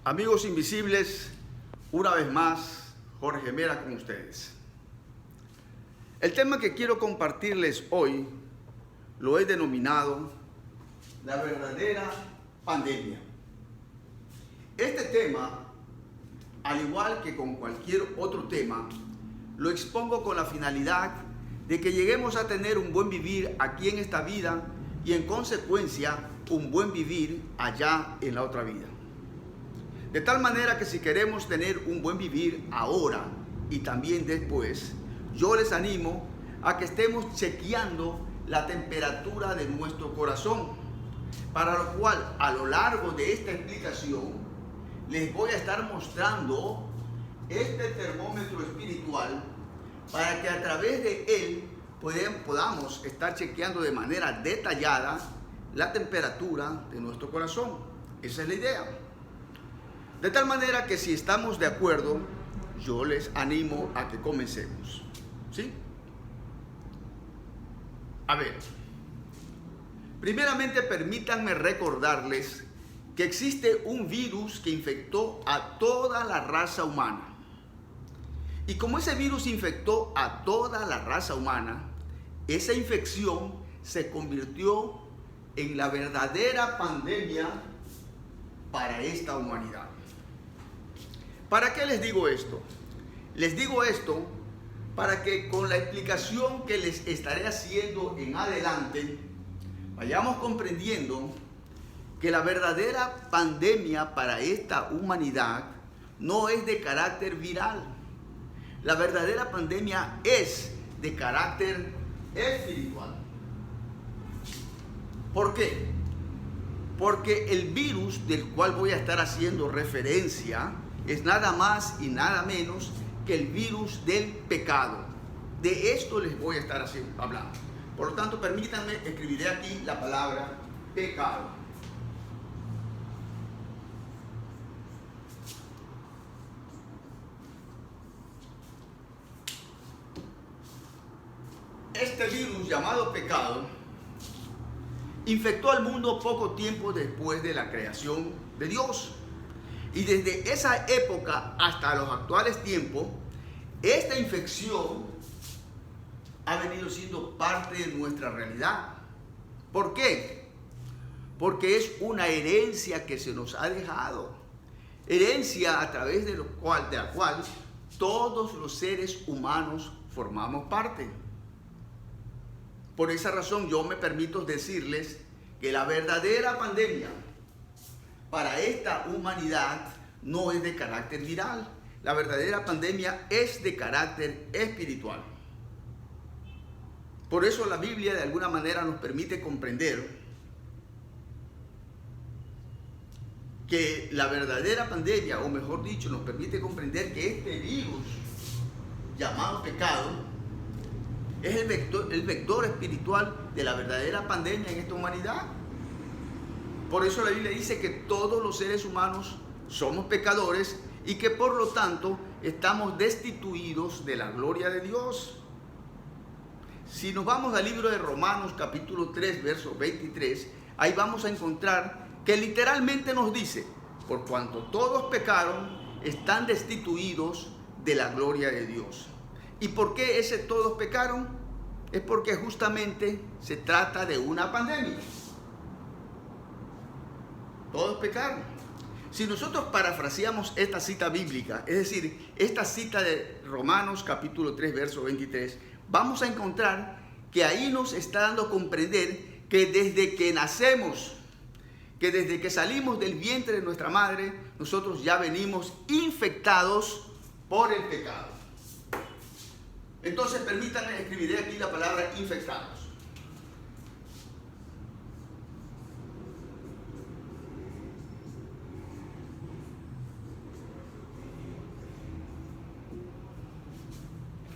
Amigos invisibles, una vez más, Jorge Mera con ustedes. El tema que quiero compartirles hoy lo he denominado la verdadera pandemia. Este tema, al igual que con cualquier otro tema, lo expongo con la finalidad de que lleguemos a tener un buen vivir aquí en esta vida y en consecuencia un buen vivir allá en la otra vida. De tal manera que si queremos tener un buen vivir ahora y también después, yo les animo a que estemos chequeando la temperatura de nuestro corazón, para lo cual a lo largo de esta explicación les voy a estar mostrando este termómetro espiritual para que a través de él podamos estar chequeando de manera detallada la temperatura de nuestro corazón. Esa es la idea. De tal manera que si estamos de acuerdo, yo les animo a que comencemos. ¿Sí? A ver, primeramente permítanme recordarles que existe un virus que infectó a toda la raza humana. Y como ese virus infectó a toda la raza humana, esa infección se convirtió en la verdadera pandemia para esta humanidad. ¿Para qué les digo esto? Les digo esto para que con la explicación que les estaré haciendo en adelante, vayamos comprendiendo que la verdadera pandemia para esta humanidad no es de carácter viral. La verdadera pandemia es de carácter espiritual. ¿Por qué? Porque el virus del cual voy a estar haciendo referencia es nada más y nada menos que el virus del pecado. De esto les voy a estar hablando. Por lo tanto, permítanme, escribiré aquí la palabra pecado. Este virus llamado pecado infectó al mundo poco tiempo después de la creación de Dios. Y desde esa época hasta los actuales tiempos, esta infección ha venido siendo parte de nuestra realidad. ¿Por qué? Porque es una herencia que se nos ha dejado. Herencia a través de la cual todos los seres humanos formamos parte. Por esa razón yo me permito decirles que la verdadera pandemia para esta humanidad no es de carácter viral. La verdadera pandemia es de carácter espiritual. Por eso la Biblia de alguna manera nos permite comprender que la verdadera pandemia, o mejor dicho, nos permite comprender que este virus llamado pecado es el vector espiritual de la verdadera pandemia en esta humanidad. Por eso la Biblia dice que todos los seres humanos somos pecadores y que por lo tanto estamos destituidos de la gloria de Dios. Si nos vamos al libro de Romanos capítulo 3, verso 23, ahí vamos a encontrar que literalmente nos dice: por cuanto todos pecaron, están destituidos de la gloria de Dios. ¿Y por qué ese todos pecaron? Es porque justamente se trata de una pandemia. Todos pecaron. Si nosotros parafraseamos esta cita bíblica, es decir, esta cita de Romanos capítulo 3, verso 23, vamos a encontrar que ahí nos está dando a comprender que desde que nacemos, que desde que salimos del vientre de nuestra madre, nosotros ya venimos infectados por el pecado. Entonces permítanme, escribiré aquí la palabra infectados.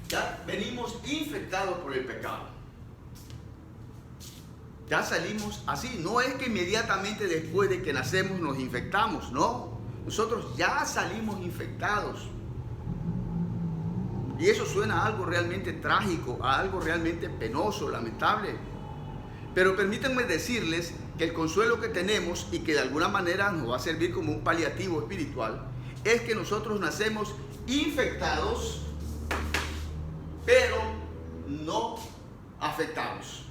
Ya venimos infectados por el pecado. Ya salimos así. No es que inmediatamente después de que nacemos nos infectamos, no. Nosotros ya salimos infectados. Y eso suena a algo realmente trágico, a algo realmente penoso, lamentable. Pero permítanme decirles que el consuelo que tenemos y que de alguna manera nos va a servir como un paliativo espiritual, es que nosotros nacemos infectados, pero no afectados.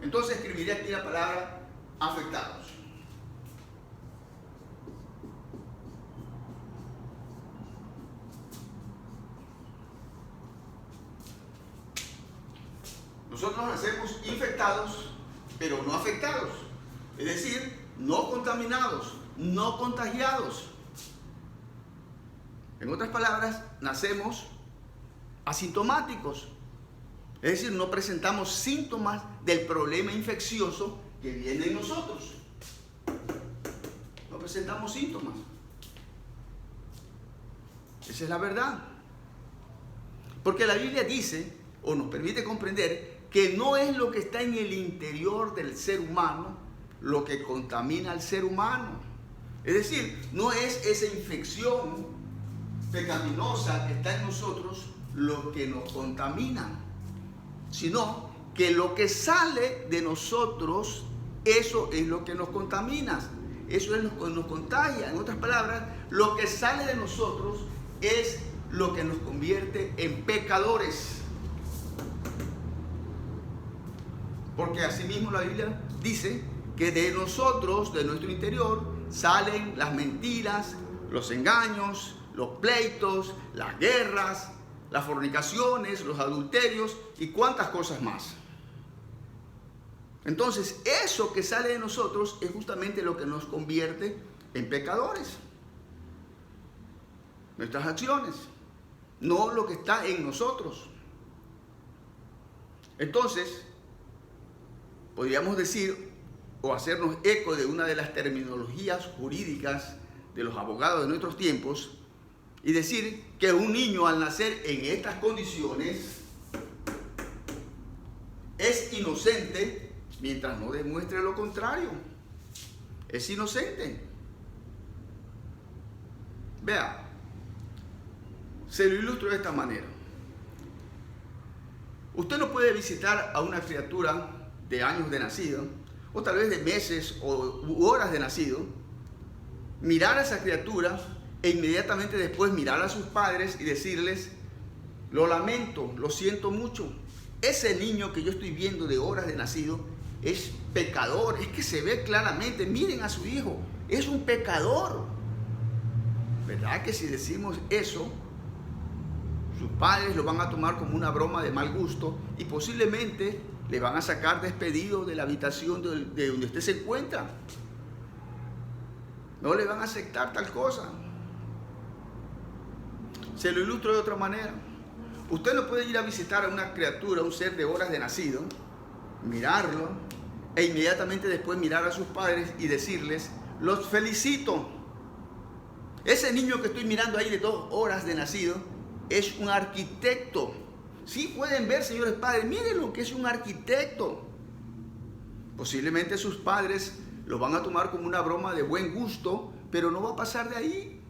Entonces escribiré aquí la palabra afectados. Nosotros nacemos infectados, pero no afectados. Es decir, no contaminados, no contagiados. En otras palabras, nacemos asintomáticos. Es decir, no presentamos síntomas del problema infeccioso que viene en nosotros. No presentamos síntomas. Esa es la verdad. Porque la Biblia dice, o nos permite comprender, que no es lo que está en el interior del ser humano lo que contamina al ser humano. Es decir, no es esa infección pecaminosa que está en nosotros lo que nos contamina, sino que lo que sale de nosotros, eso es lo que nos contamina, eso es lo que nos contagia. En otras palabras, lo que sale de nosotros es lo que nos convierte en pecadores. Porque asimismo la Biblia dice que de nosotros, de nuestro interior, salen las mentiras, los engaños, los pleitos, las guerras, las fornicaciones, los adulterios y cuantas cosas más. Entonces, eso que sale de nosotros es justamente lo que nos convierte en pecadores. Nuestras acciones, no lo que está en nosotros. Entonces, podríamos decir o hacernos eco de una de las terminologías jurídicas de los abogados de nuestros tiempos y decir que un niño al nacer en estas condiciones es inocente mientras no demuestre lo contrario. Es inocente. Vea, se lo ilustro de esta manera. Usted no puede visitar a una criatura de años de nacido, o tal vez de meses u horas de nacido, mirar a esa criatura e inmediatamente después mirar a sus padres y decirles: lo lamento, lo siento mucho, ese niño que yo estoy viendo de horas de nacido es pecador. Es que se ve claramente, miren a su hijo, es un pecador. ¿Verdad que si decimos eso, sus padres lo van a tomar como una broma de mal gusto y posiblemente le van a sacar despedido de la habitación de donde usted se encuentra? No le van a aceptar tal cosa. Se lo ilustro de otra manera. Usted no puede ir a visitar a una criatura, un ser de horas de nacido, mirarlo e inmediatamente después mirar a sus padres y decirles: los felicito. Ese niño que estoy mirando ahí de 2 horas de nacido es un arquitecto. Sí, pueden ver, señores padres, miren lo que es un arquitecto. Posiblemente sus padres lo van a tomar como una broma de buen gusto, pero no va a pasar de ahí.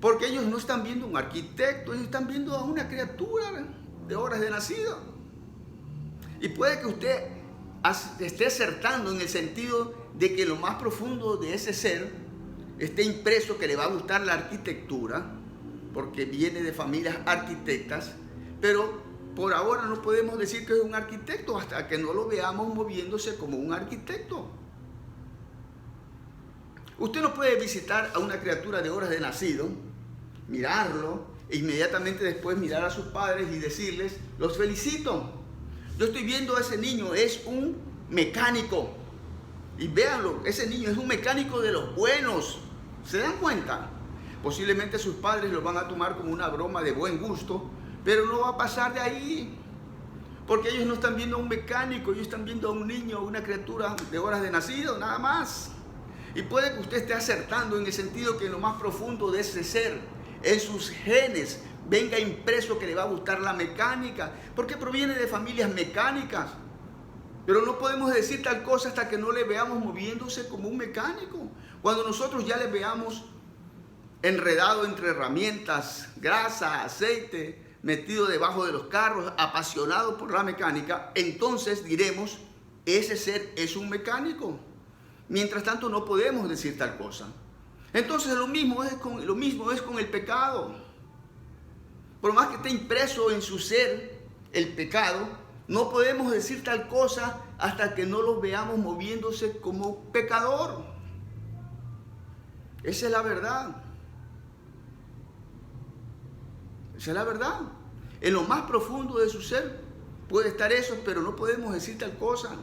Porque ellos no están viendo un arquitecto, ellos están viendo a una criatura de horas de nacido. Y puede que usted esté acertando en el sentido de que lo más profundo de ese ser esté impreso que le va a gustar la arquitectura, porque viene de familias arquitectas, pero por ahora no podemos decir que es un arquitecto hasta que no lo veamos moviéndose como un arquitecto. Usted no puede visitar a una criatura de horas de nacido, mirarlo e inmediatamente después mirar a sus padres y decirles: los felicito. Yo estoy viendo a ese niño, es un mecánico. Y véanlo, ese niño es un mecánico de los buenos. ¿Se dan cuenta? Posiblemente sus padres lo van a tomar como una broma de buen gusto, pero no va a pasar de ahí. Porque ellos no están viendo a un mecánico, ellos están viendo a un niño, una criatura de horas de nacido, nada más. Y puede que usted esté acertando en el sentido que en lo más profundo de ese ser, en sus genes, venga impreso que le va a gustar la mecánica, porque proviene de familias mecánicas. Pero no podemos decir tal cosa hasta que no le veamos moviéndose como un mecánico. Cuando nosotros ya le veamos enredado entre herramientas, grasa, aceite, metido debajo de los carros, apasionado por la mecánica, entonces diremos: ese ser es un mecánico. Mientras tanto no podemos decir tal cosa. Entonces lo mismo es con el pecado. Por más que esté impreso en su ser el pecado, no podemos decir tal cosa hasta que no lo veamos moviéndose como pecador. Esa es la verdad. Esa es la verdad. En lo más profundo de su ser puede estar eso, pero no podemos decir tal cosa.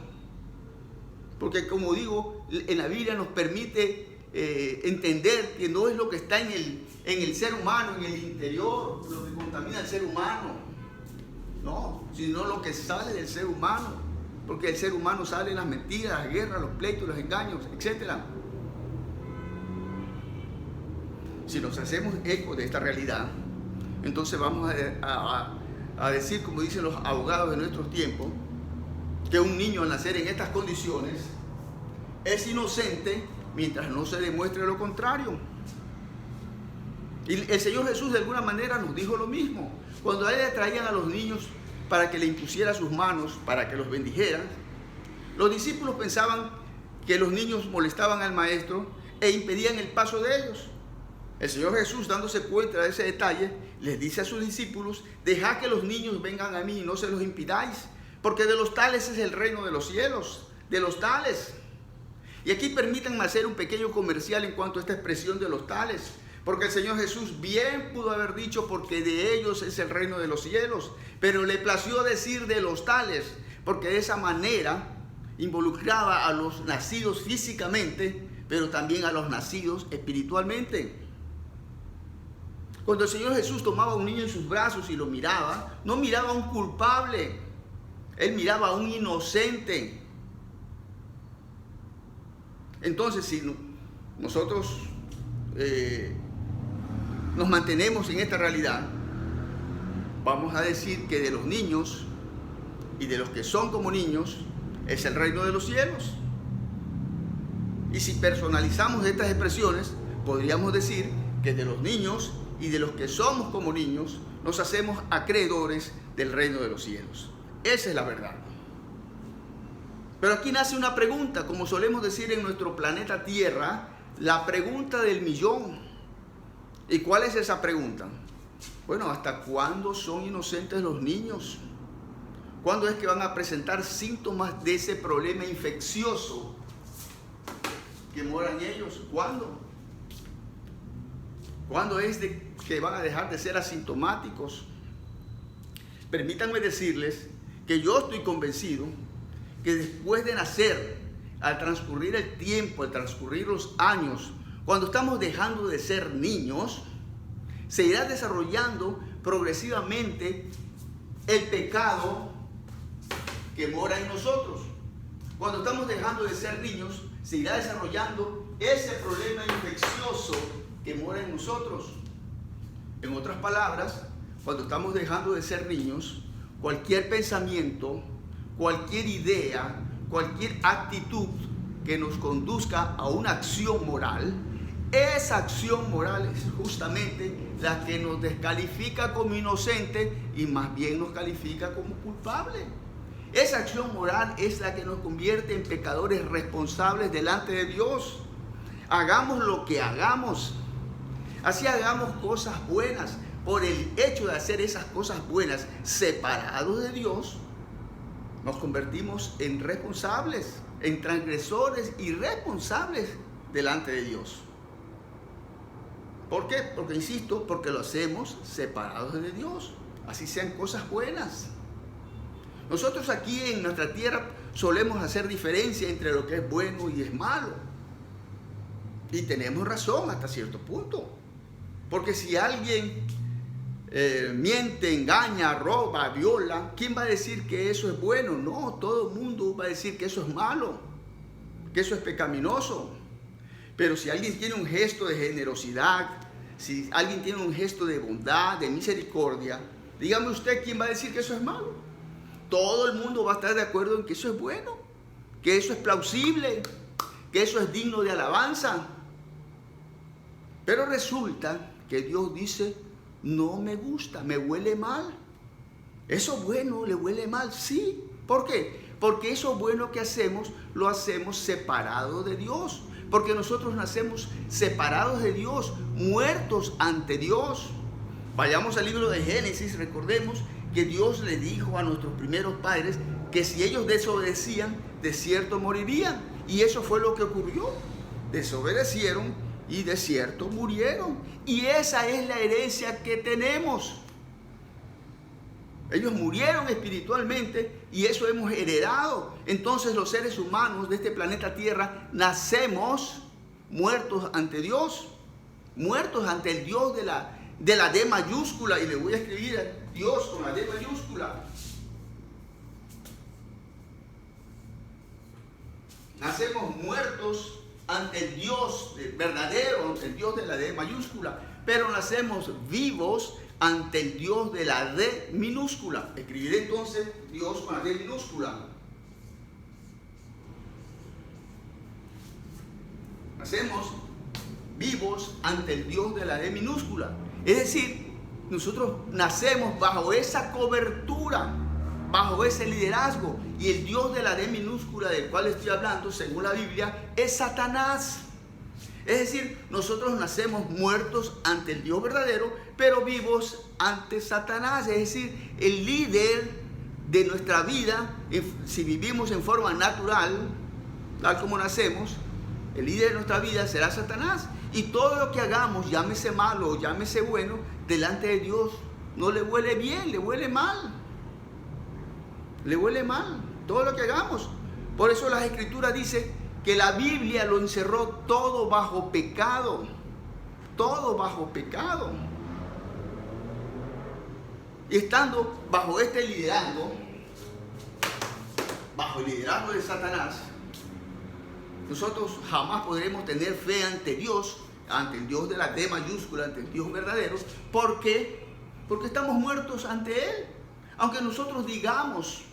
Porque como digo, en la Biblia nos permite entender que no es lo que está en el ser humano, en el interior, lo que contamina al ser humano. No, sino lo que sale del ser humano. Porque del ser humano salen las mentiras, las guerras, los pleitos, los engaños, etc. Si nos hacemos eco de esta realidad, entonces vamos a decir, como dicen los abogados de nuestros tiempos, que un niño al nacer en estas condiciones es inocente mientras no se demuestre lo contrario. Y el Señor Jesús de alguna manera nos dijo lo mismo. Cuando a él le traían a los niños para que le impusiera sus manos, para que los bendijera, los discípulos pensaban que los niños molestaban al maestro e impedían el paso de ellos. El Señor Jesús, dándose cuenta de ese detalle, les dice a sus discípulos: dejad que los niños vengan a mí y no se los impidáis, porque de los tales es el reino de los cielos, de los tales. Y aquí permítanme hacer un pequeño comercial en cuanto a esta expresión de los tales, porque el Señor Jesús bien pudo haber dicho porque de ellos es el reino de los cielos, pero le plació decir de los tales, porque de esa manera involucraba a los nacidos físicamente, pero también a los nacidos espiritualmente. Cuando el Señor Jesús tomaba a un niño en sus brazos y lo miraba, no miraba a un culpable, él miraba a un inocente. Entonces, si nosotros nos mantenemos en esta realidad, vamos a decir que de los niños y de los que son como niños es el reino de los cielos. Y si personalizamos estas expresiones, podríamos decir que de los niños y de los que somos como niños nos hacemos acreedores del reino de los cielos. Esa es la verdad. Pero aquí nace una pregunta, como solemos decir en nuestro planeta Tierra, la pregunta del millón. ¿Y cuál es esa pregunta? Bueno, ¿hasta cuándo son inocentes los niños? ¿Cuándo es que van a presentar síntomas de ese problema infeccioso que mora en ellos? ¿Cuándo? ¿Cuándo es que van a dejar de ser asintomáticos? Permítanme decirles que yo estoy convencido que después de nacer, al transcurrir el tiempo, al transcurrir los años, cuando estamos dejando de ser niños, se irá desarrollando progresivamente el pecado que mora en nosotros. Cuando estamos dejando de ser niños, se irá desarrollando ese problema infeccioso que mora en nosotros. En otras palabras, cuando estamos dejando de ser niños, cualquier pensamiento, cualquier idea, cualquier actitud que nos conduzca a una acción moral, esa acción moral es justamente la que nos descalifica como inocente y más bien nos califica como culpable. Esa acción moral es la que nos convierte en pecadores responsables delante de Dios. Hagamos lo que hagamos, así hagamos cosas buenas, por el hecho de hacer esas cosas buenas separados de Dios, nos convertimos en responsables, en transgresores y responsables delante de Dios. ¿Por qué? Porque, insisto, porque lo hacemos separados de Dios, así sean cosas buenas. Nosotros aquí en nuestra tierra solemos hacer diferencia entre lo que es bueno y es malo. Y tenemos razón hasta cierto punto. Porque si alguien miente, engaña, roba, viola, ¿quién va a decir que eso es bueno? No, todo el mundo va a decir que eso es malo, que eso es pecaminoso. Pero si alguien tiene un gesto de generosidad, si alguien tiene un gesto de bondad, de misericordia, dígame usted, ¿quién va a decir que eso es malo? Todo el mundo va a estar de acuerdo en que eso es bueno, que eso es plausible, que eso es digno de alabanza. Pero resulta que Dios dice: no me gusta, me huele mal. Eso bueno le huele mal, sí. ¿Por qué? Porque eso bueno que hacemos, lo hacemos separado de Dios. Porque nosotros nacemos separados de Dios, muertos ante Dios. Vayamos al libro de Génesis, recordemos que Dios le dijo a nuestros primeros padres que si ellos desobedecían, de cierto morirían. Y eso fue lo que ocurrió. Desobedecieron y de cierto murieron. Y esa es la herencia que tenemos. Ellos murieron espiritualmente y eso hemos heredado. Entonces los seres humanos de este planeta Tierra nacemos muertos ante Dios. Muertos ante el Dios de la D mayúscula. Y le voy a escribir a Dios con la D mayúscula. Nacemos muertos ante el Dios verdadero, ante el Dios de la D mayúscula. Pero nacemos vivos ante el Dios de la D minúscula. Escribiré entonces Dios con la D minúscula. Nacemos vivos ante el Dios de la D minúscula. Es decir, nosotros nacemos bajo esa cobertura, bajo ese liderazgo. Y el Dios de la D minúscula del cual estoy hablando, según la Biblia, es Satanás. Es decir, nosotros nacemos muertos ante el Dios verdadero, pero vivos ante Satanás. Es decir, el líder de nuestra vida, si vivimos en forma natural, tal como nacemos, el líder de nuestra vida será Satanás. Y todo lo que hagamos, llámese malo o llámese bueno, delante de Dios no le huele bien, le huele mal. Le huele mal todo lo que hagamos. Por eso las Escrituras dicen que la Biblia lo encerró todo bajo pecado. Todo bajo pecado. Y estando bajo este liderazgo, bajo el liderazgo de Satanás, nosotros jamás podremos tener fe ante Dios, ante el Dios de la D mayúscula, ante el Dios verdadero. ¿Por qué? Porque estamos muertos ante Él. Aunque nosotros digamos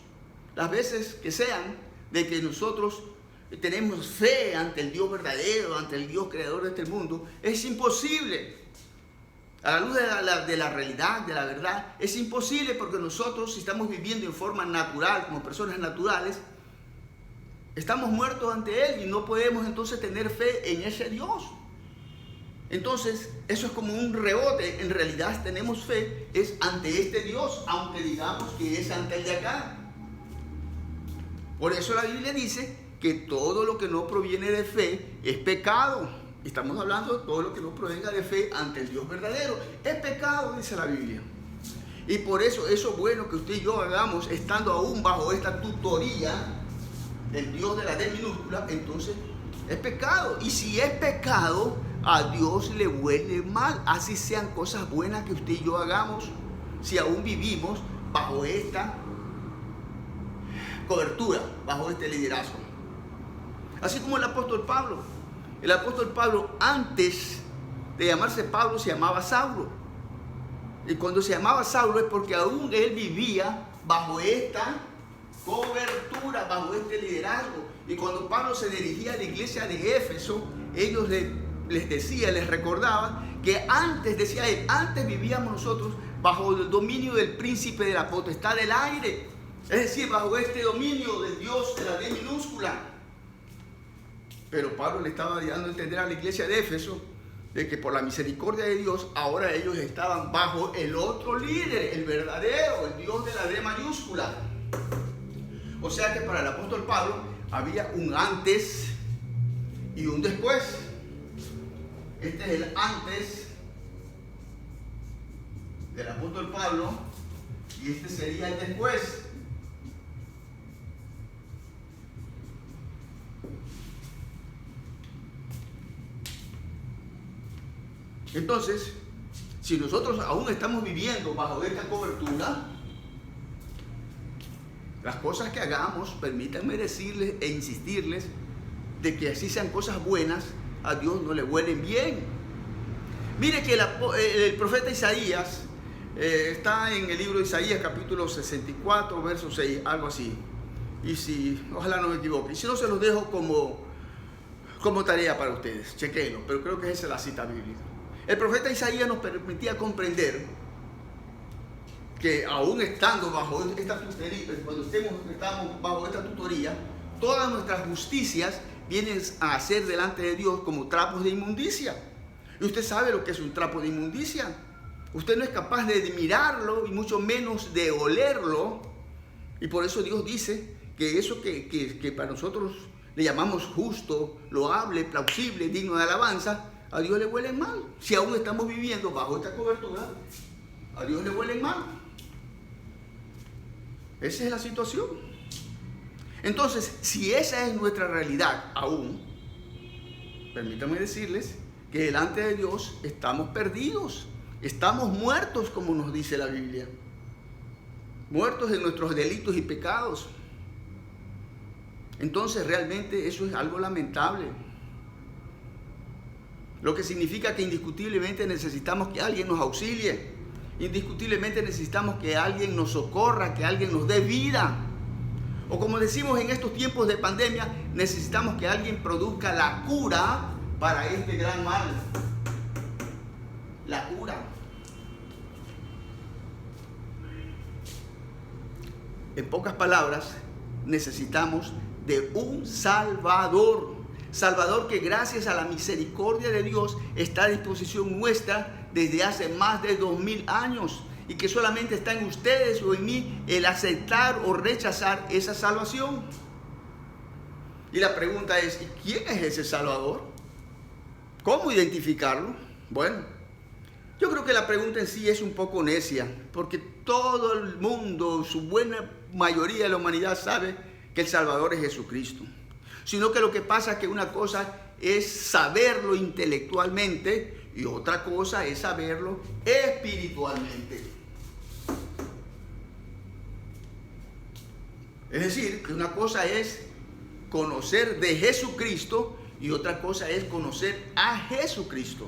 las veces que sean de que nosotros tenemos fe ante el Dios verdadero, ante el Dios creador de este mundo, es imposible. A la luz de la realidad, de la verdad, es imposible, porque nosotros, si estamos viviendo en forma natural, como personas naturales, estamos muertos ante Él y no podemos entonces tener fe en ese Dios. Entonces, eso es como un rebote. En realidad tenemos fe, es ante este Dios, aunque digamos que es ante el de acá. Por eso la Biblia dice que todo lo que no proviene de fe es pecado. Estamos hablando de todo lo que no provenga de fe ante el Dios verdadero. Es pecado, dice la Biblia. Y por eso bueno que usted y yo hagamos, estando aún bajo esta tutoría del Dios de la D minúscula, entonces es pecado. Y si es pecado, a Dios le huele mal. Así sean cosas buenas que usted y yo hagamos, si aún vivimos bajo esta cobertura, bajo este liderazgo. Así como el apóstol Pablo. El apóstol Pablo, antes de llamarse Pablo, se llamaba Saulo. Y cuando se llamaba Saulo es porque aún él vivía bajo esta cobertura, bajo este liderazgo. Y cuando Pablo se dirigía a la iglesia de Éfeso, ellos les recordaban que antes, decía él, antes vivíamos nosotros bajo el dominio del príncipe de la potestad del aire. Es decir, bajo este dominio del Dios de la D minúscula. Pero Pablo le estaba dando a entender a la iglesia de Éfeso de que por la misericordia de Dios, ahora ellos estaban bajo el otro líder, el verdadero, el Dios de la D mayúscula. O sea que para el apóstol Pablo había un antes y un después. Este es el antes del apóstol Pablo y este sería el después. Entonces, si nosotros aún estamos viviendo bajo esta cobertura, las cosas que hagamos, permítanme decirles e insistirles de que así sean cosas buenas, a Dios no le huelen bien. Mire que el profeta Isaías está en el libro de Isaías, capítulo 64, verso 6, algo así. Y si, ojalá no me equivoque, y si no, se los dejo como tarea para ustedes, chequenlo, pero creo que esa es la cita bíblica. El profeta Isaías nos permitía comprender que aún estando bajo esta tutoría, cuando estamos bajo esta tutoría, todas nuestras justicias vienen a ser delante de Dios como trapos de inmundicia. Y usted sabe lo que es un trapo de inmundicia. Usted no es capaz de mirarlo y mucho menos de olerlo. Y por eso Dios dice que eso que para nosotros le llamamos justo, loable, plausible, digno de alabanza, a Dios le huele mal. Si aún estamos viviendo bajo esta cobertura, a Dios le huele mal. Esa es la situación. Entonces, si esa es nuestra realidad aún, permítanme decirles que delante de Dios estamos perdidos, estamos muertos, como nos dice la Biblia, muertos en nuestros delitos y pecados. Entonces, realmente eso es algo lamentable. Lo que significa que indiscutiblemente necesitamos que alguien nos auxilie, indiscutiblemente necesitamos que alguien nos socorra, que alguien nos dé vida. O como decimos en estos tiempos de pandemia, necesitamos que alguien produzca la cura para este gran mal. La cura. En pocas palabras, necesitamos de un Salvador. Salvador que gracias a la misericordia de Dios está a disposición nuestra desde hace más de 2000 años. Y que solamente está en ustedes o en mí el aceptar o rechazar esa salvación. Y la pregunta es, ¿quién es ese Salvador? ¿Cómo identificarlo? Bueno, yo creo que la pregunta en sí es un poco necia, porque todo el mundo, su buena mayoría de la humanidad sabe que el Salvador es Jesucristo. Sino que lo que pasa es que una cosa es saberlo intelectualmente y otra cosa es saberlo espiritualmente. Es decir, que una cosa es conocer de Jesucristo y otra cosa es conocer a Jesucristo.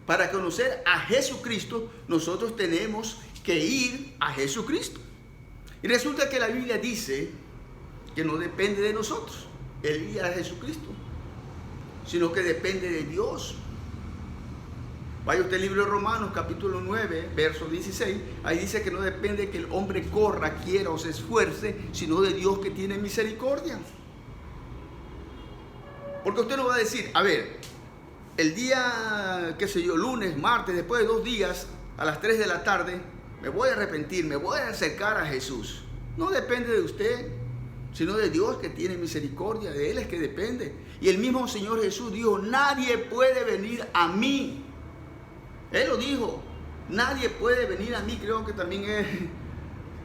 Para conocer a Jesucristo, nosotros tenemos que ir a Jesucristo. Y resulta que la Biblia dice que no depende de nosotros el ir a Jesucristo, sino que depende de Dios. Vaya usted al libro de Romanos, capítulo 9, verso 16. Ahí dice que no depende que el hombre corra, quiera o se esfuerce, sino de Dios que tiene misericordia. Porque usted no va a decir, a ver, el día, qué sé yo, lunes, martes, después de 2 días, a las 3 de la tarde, me voy a arrepentir, me voy a acercar a Jesús. No depende de usted, sino de Dios que tiene misericordia. De Él es que depende. Y el mismo Señor Jesús dijo, nadie puede venir a mí. Él lo dijo, nadie puede venir a mí. Creo que también es,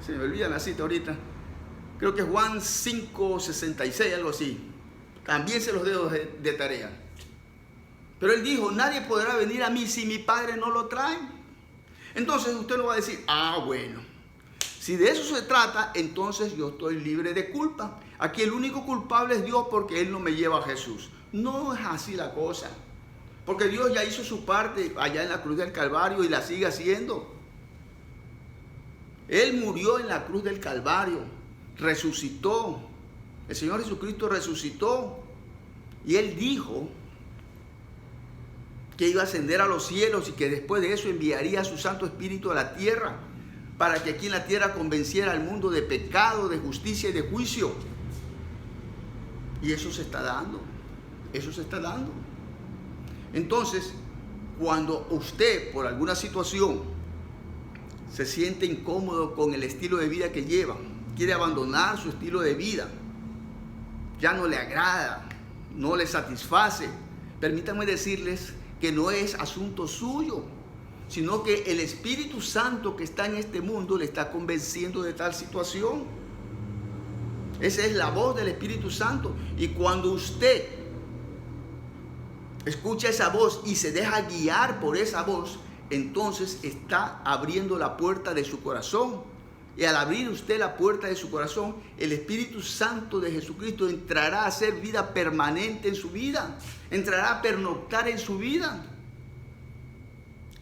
se me olvida la cita ahorita, creo que es Juan 5:66, algo así. También se los dejo de tarea. Pero Él dijo, nadie podrá venir a mí si mi Padre no lo trae. Entonces usted no va a decir, bueno, si de eso se trata, entonces yo estoy libre de culpa. Aquí el único culpable es Dios porque Él no me lleva a Jesús. No es así la cosa. Porque Dios ya hizo su parte allá en la cruz del Calvario y la sigue haciendo. Él murió en la cruz del Calvario, resucitó. El Señor Jesucristo resucitó. Y Él dijo que iba a ascender a los cielos y que después de eso enviaría a su Santo Espíritu a la tierra para que aquí en la tierra convenciera al mundo de pecado, de justicia y de juicio. Y eso se está dando. Eso se está dando. Entonces, cuando usted por alguna situación se siente incómodo con el estilo de vida que lleva, quiere abandonar su estilo de vida, ya no le agrada, no le satisface, permítanme decirles que no es asunto suyo, sino que el Espíritu Santo que está en este mundo le está convenciendo de tal situación. Esa es la voz del Espíritu Santo. Y cuando usted escucha esa voz y se deja guiar por esa voz, entonces está abriendo la puerta de su corazón. Y al abrir usted la puerta de su corazón, el Espíritu Santo de Jesucristo entrará a hacer vida permanente en su vida. Entrará a pernoctar en su vida.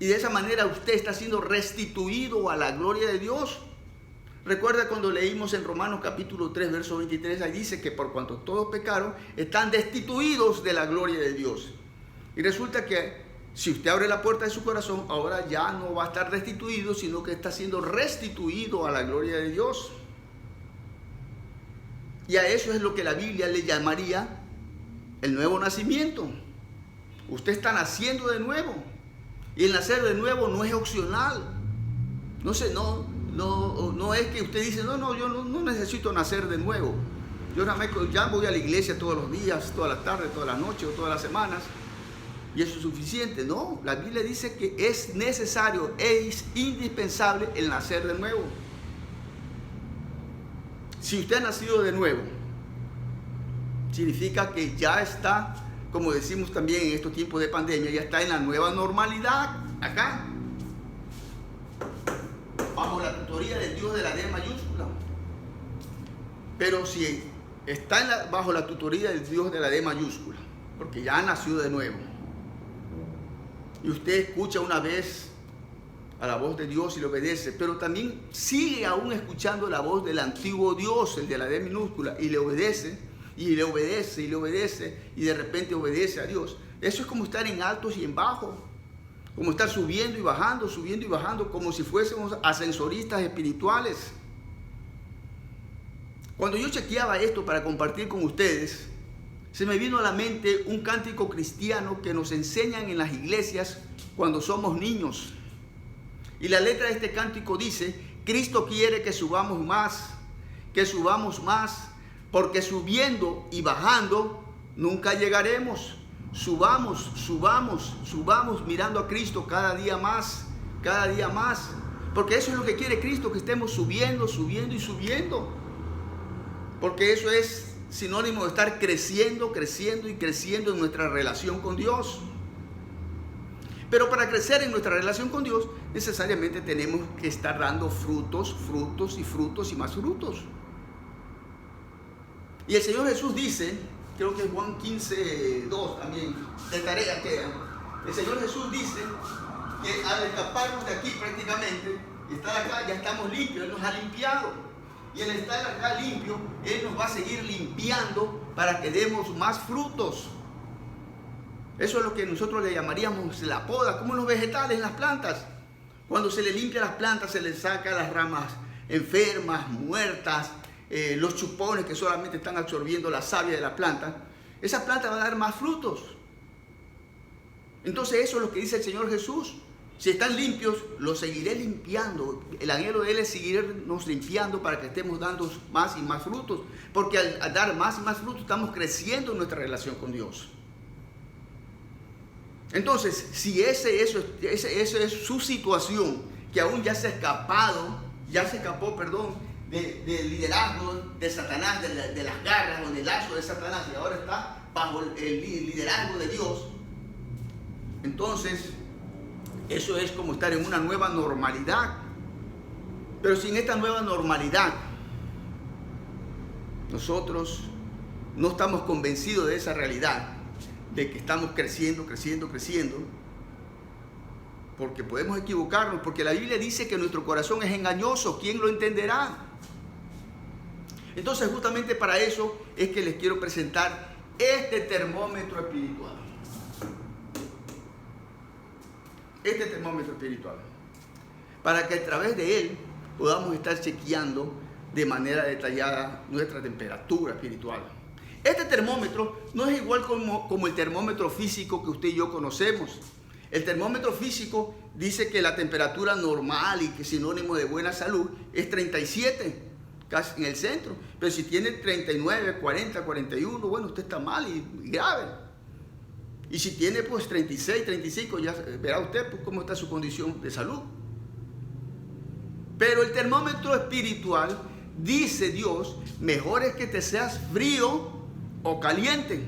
Y de esa manera usted está siendo restituido a la gloria de Dios. Recuerda cuando leímos en Romanos capítulo 3, verso 23, ahí dice que por cuanto todos pecaron, están destituidos de la gloria de Dios. Y resulta que Si usted abre la puerta de su corazón, ahora ya no va a estar restituido, sino que está siendo restituido a la gloria de Dios. Y a eso es lo que la Biblia le llamaría el nuevo nacimiento. Usted está naciendo de nuevo. Y el nacer de nuevo no es opcional. No es que usted dice, no, yo no necesito nacer de nuevo. Yo ya voy a la iglesia todos los días, todas las tardes, todas las noches o todas las semanas. Y eso es suficiente. No, la Biblia dice que es necesario, es indispensable el nacer de nuevo. Si usted ha nacido de nuevo, significa que ya está, como decimos también en estos tiempos de pandemia, ya está en la nueva normalidad, acá, bajo la tutoría del Dios de la D mayúscula. Pero si está bajo la tutoría del Dios de la D mayúscula, porque ya nació de nuevo, y usted escucha una vez a la voz de Dios y le obedece, pero también sigue aún escuchando la voz del antiguo Dios, el de la D minúscula, y le obedece, y le obedece, y le obedece, y de repente obedece a Dios. Eso es como estar en altos y en bajos, como estar subiendo y bajando, como si fuésemos ascensoristas espirituales. Cuando yo chequeaba esto para compartir con ustedes, se me vino a la mente un cántico cristiano que nos enseñan en las iglesias cuando somos niños. Y la letra de este cántico dice: Cristo quiere que subamos más, porque subiendo y bajando nunca llegaremos. Subamos mirando a Cristo cada día más, porque eso es lo que quiere Cristo, que estemos subiendo y subiendo, porque eso es sinónimo de estar creciendo en nuestra relación con Dios. Pero para crecer en nuestra relación con Dios, necesariamente tenemos que estar dando frutos y más frutos. Y el Señor Jesús dice, creo que es Juan 15:2 también, de tarea queda. El Señor Jesús dice que al escaparnos de aquí prácticamente, y estar acá, ya estamos limpios, Él nos ha limpiado. Y al estar acá limpio, Él nos va a seguir limpiando para que demos más frutos. Eso es lo que nosotros le llamaríamos la poda, como los vegetales, las plantas. Cuando se le limpia las plantas, se le saca las ramas enfermas, muertas, los chupones que solamente están absorbiendo la savia de la planta. Esa planta va a dar más frutos. Entonces eso es lo que dice el Señor Jesús. Si están limpios, los seguiré limpiando. El anhelo de Él es seguirnos limpiando para que estemos dando más y más frutos. Porque al dar más y más frutos estamos creciendo en nuestra relación con Dios. Entonces, si eso es su situación, que aún ya se escapó, del liderazgo de Satanás, de las garras o del lazo de Satanás, y ahora está bajo el liderazgo de Dios, entonces eso es como estar en una nueva normalidad. Pero sin esta nueva normalidad, nosotros no estamos convencidos de esa realidad, de que estamos creciendo, porque podemos equivocarnos, porque la Biblia dice que nuestro corazón es engañoso. ¿Quién lo entenderá? Entonces, justamente para eso es que les quiero presentar este termómetro espiritual. Para que a través de él podamos estar chequeando de manera detallada nuestra temperatura espiritual. Este termómetro no es igual como el termómetro físico que usted y yo conocemos. El termómetro físico dice que la temperatura normal y que es sinónimo de buena salud es 37, casi en el centro. Pero si tiene 39, 40, 41, bueno, usted está mal y grave. Y si tiene pues 36, 35, ya verá usted pues, cómo está su condición de salud. Pero el termómetro espiritual, dice Dios, mejor es que te seas frío o caliente.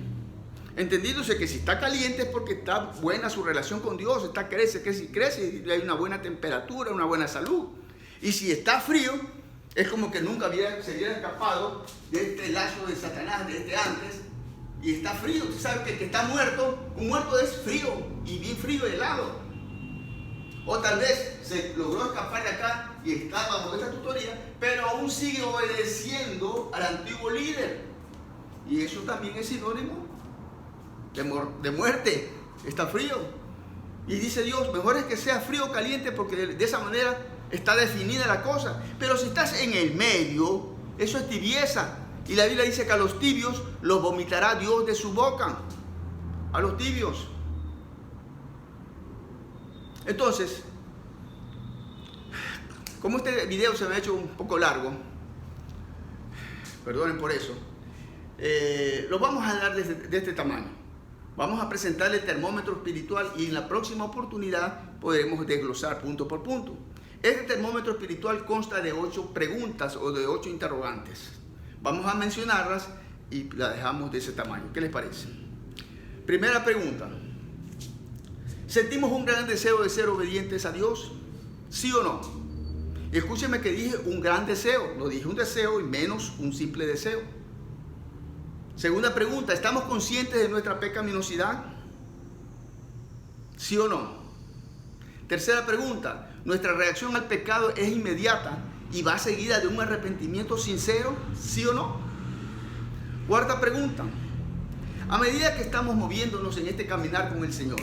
Entendiéndose que si está caliente es porque está buena su relación con Dios, crece y hay una buena temperatura, una buena salud. Y si está frío, es como que nunca se hubiera escapado de este lazo de Satanás, de este antes, y está frío. Usted sabe que el que está muerto, un muerto es frío, y bien frío y helado. O tal vez se logró escapar de acá y está bajo esta tutoría, pero aún sigue obedeciendo al antiguo líder. Y eso también es sinónimo de muerte. Está frío. Y dice Dios, mejor es que sea frío o caliente porque de esa manera está definida la cosa. Pero si estás en el medio, eso es tibieza. Y la Biblia dice que a los tibios los vomitará Dios de su boca. A los tibios. Entonces, como este video se me ha hecho un poco largo, perdonen por eso, lo vamos a dar de este tamaño. Vamos a presentarle el termómetro espiritual y en la próxima oportunidad podremos desglosar punto por punto. Este termómetro espiritual consta de 8 preguntas o de 8 interrogantes. Vamos a mencionarlas y la dejamos de ese tamaño. ¿Qué les parece? Primera pregunta. ¿Sentimos un gran deseo de ser obedientes a Dios? ¿Sí o no? Y escúcheme que dije un gran deseo. No dije un deseo y menos un simple deseo. Segunda pregunta. ¿Estamos conscientes de nuestra pecaminosidad? ¿Sí o no? Tercera pregunta. ¿Nuestra reacción al pecado es inmediata y va seguida de un arrepentimiento sincero? ¿Sí o no? Cuarta pregunta. A medida que estamos moviéndonos en este caminar con el Señor,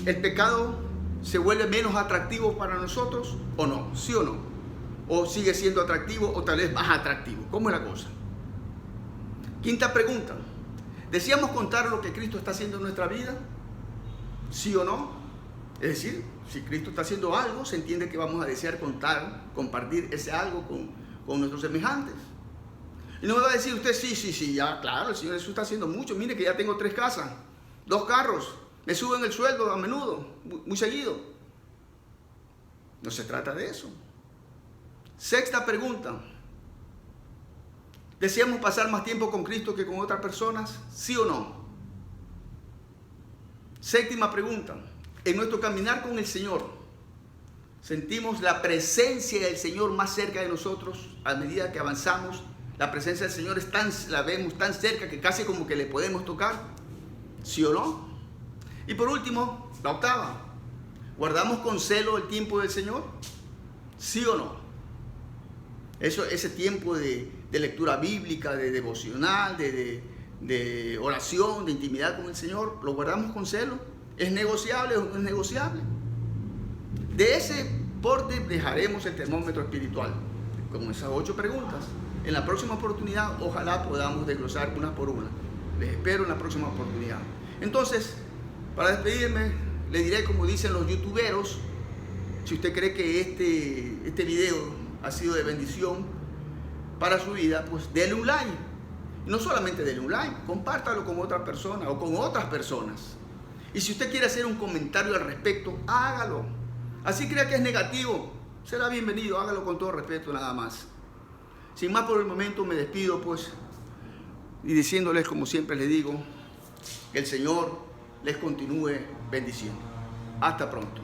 ¿el pecado se vuelve menos atractivo para nosotros o no? ¿Sí o no? ¿O sigue siendo atractivo o tal vez más atractivo? ¿Cómo es la cosa? Quinta pregunta. ¿Deseamos contar lo que Cristo está haciendo en nuestra vida? ¿Sí o no? Es decir, si Cristo está haciendo algo, se entiende que vamos a desear contar, compartir ese algo con nuestros semejantes. Y no me va a decir usted, sí, ya, claro, el Señor Jesús está haciendo mucho. Mire que ya tengo 3 casas, 2 carros, me suben el sueldo a menudo, muy seguido. No se trata de eso. Sexta pregunta. ¿Deseamos pasar más tiempo con Cristo que con otras personas? ¿Sí o no? Séptima pregunta. En nuestro caminar con el Señor, ¿sentimos la presencia del Señor más cerca de nosotros a medida que avanzamos? La presencia del Señor la vemos tan cerca que casi como que le podemos tocar. ¿Sí o no? Y por último, la octava. ¿Guardamos con celo el tiempo del Señor? ¿Sí o no? Ese tiempo de lectura bíblica, de devocional, de oración, de intimidad con el Señor, ¿lo guardamos con celo? ¿Es negociable o no es negociable? De ese porte dejaremos el termómetro espiritual, con esas 8 preguntas. En la próxima oportunidad, ojalá podamos desglosar una por una. Les espero en la próxima oportunidad. Entonces, para despedirme, le diré como dicen los youtuberos, si usted cree que este video ha sido de bendición para su vida, pues déle un like. Y no solamente déle un like, compártalo con otra persona o con otras personas. Y si usted quiere hacer un comentario al respecto, hágalo. Así crea que es negativo, será bienvenido, hágalo con todo respeto nada más. Sin más por el momento me despido pues y diciéndoles como siempre les digo, que el Señor les continúe bendiciendo. Hasta pronto.